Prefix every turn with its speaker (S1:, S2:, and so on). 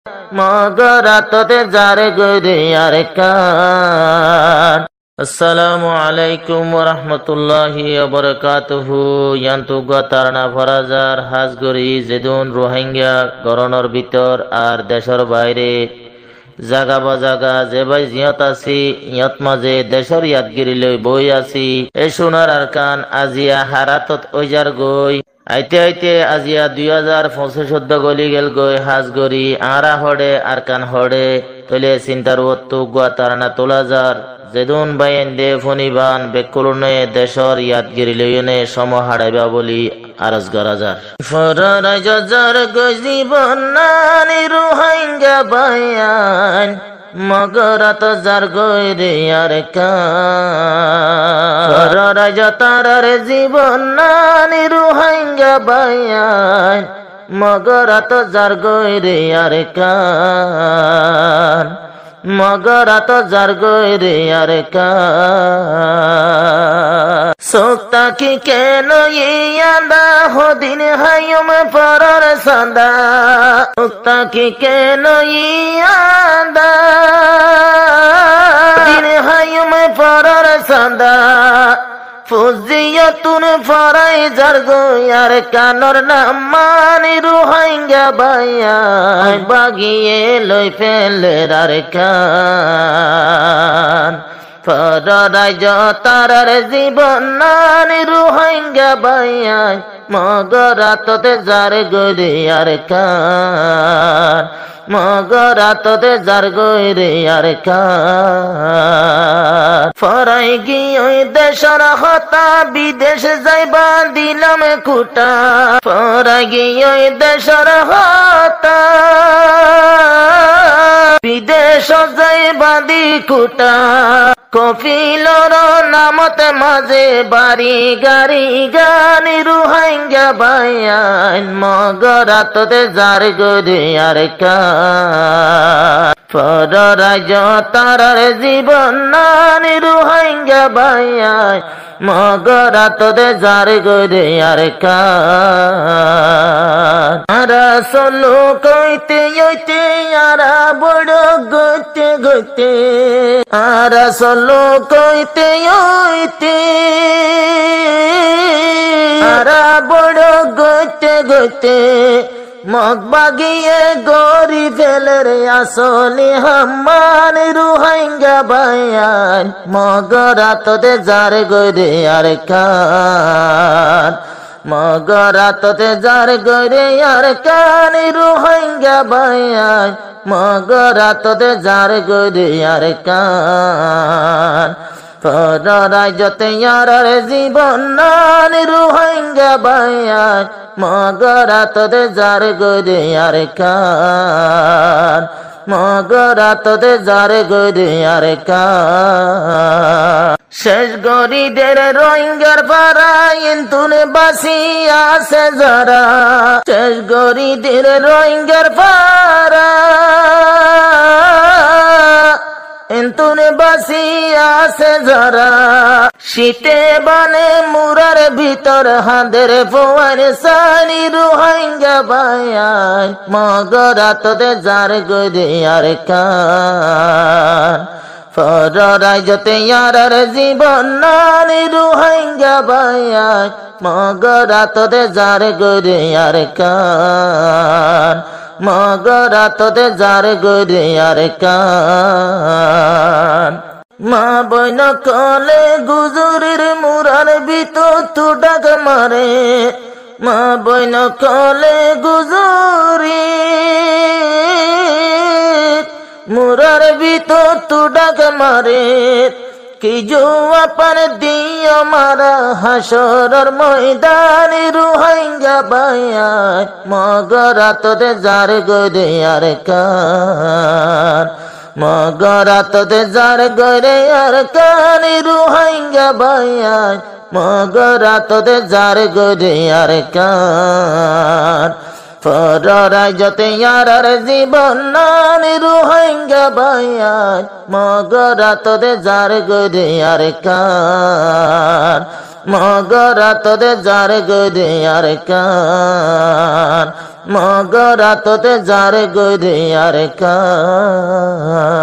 S1: মগরাততে যারে গইরে আর কান। আসসালামু আলাইকুম ওয়া রাহমাতুল্লাহি ওয়া বারাকাতুহু। ইয়ান্তু গতারনা ফরাজার হাজগরি যেদুন রোহিঙ্গা গরনের ভিতর আর দেশের বাইরে জাগা বা জাগা যে ভাই জিয়ত আছি ইয়ত মাঝে দেশের ইয়াদগিরি লই বই আছি। এ সোনার আর কান আজিয়া হারাতত ওইজার গই আইতে আইতে আজিয়া 2025 গলি গেল গই হাজগরি আরা হড়ে আর কান হড়ে তলে চিন্তার ওত্তু গুয়াতারানা তোলাজার যেদুন বাইন দে ফনিবান বেকুলনে দেশর ইয়াদগিরি লইনে সম হারাইবা বলি আরজ গরাজার ফরারাই জাজার গজীবন নানি রোহিঙ্গা বায়ান মগরাত যার গইরে আর কান। ফরারাই জাতার জীবন নানি রোহিঙ্গা বায়ান মগরাত যার গইরে আর কান। মগরাত যার গইরে আর কান। সোক্তা কি কেন ইয়াদা হদিন হায়ুম পরর সাদা। সোক্তা কি কেন ইয়াদা দিন হায়ুম পরর সাদা। ফুজিয়তুন ফরাই যার গয়ার কানর নাম মানি রোহিঙ্গা বায়ান বাগিয়ে লই ফেলে আর কান। ফরাই তারার জীবন নানি রোহিঙ্গা বায়ান মগরাততে যার গইরে আর কান। মগরাততে যার গইরে আর কান। ফরাই গিয়ে দেশর হতা বিদেশ যাইবা দিলাম কুটা। ফরাই গিয়ে দেশর হতা বিদেশ যাইবা দি কুটা। কফিলর নামতে মাঝে বাড়ি গাড়ি গানি রোহিঙ্গা বায়ান মগরাততে যার গইরে আর কান। ফরাই তারার জীবন নানি রোহিঙ্গা বায়ান মগরাততে যার গইরে আর কান। আরা সলো কইতে ইতে আরা বড় গইতে গইতে। আরা সলো কইতে ইতে আরা বড় গইতে গইতে। মগ বাগিয়ে গরি ফেলের আসলি হাম্মান রোহিঙ্গা বায়ান মগরাততে যার গইরে আর কান। মগরাততে যার গইরে আর কান রোহিঙ্গা বায়ান মগরাততে যার গইরে আর কান। ফরাই যতে ইয়ার জীবন নানি রোহিঙ্গা বায়ান মগরাততে যার গইরে আর কান। মগরাততে যার গইরে আর কান। শেষ গরিদের রোহিঙ্গার পাড়া ইন্তুনে বাসি আছে যারা। শেষ গরিদের রোহিঙ্গার পাড়া ইন্তুনে বাসি আছে যারা। শীতে বানে মুরার ভিতর হাঁদের ফোয়ার সানি রোহিঙ্গা বায়ান মগরাততে যার গইরে আর কান। ফরাই যতে ইয়ার জীবন নানি রোহিঙ্গা বায়ান মগরাততে যার গইরে আর কান। মগরাততে যার গইরে আর কান। মা বইন কলে গুজুরির মুরার ভিতর তু ডাক মারে। মা বইন কলে গুজুরি মুরার ভিতর তু ডাক মারে। কি জুয়া পান দিও মারা হাসরের ময়দানে রোহিঙ্গা বায়ান মগরাততে যার গইরে আর কান। মগরাততে যার গইরে আর কান রোহিঙ্গা বায়ান মগরাততে যার গইরে আর কান। ফরাই যতে ইয়ার জীবন নানি রোহিঙ্গা বায়ান মগরাততে যার গইরে আর কান। মগরাততে যার গইরে আর কান। মগরাততে যার গরে আর কান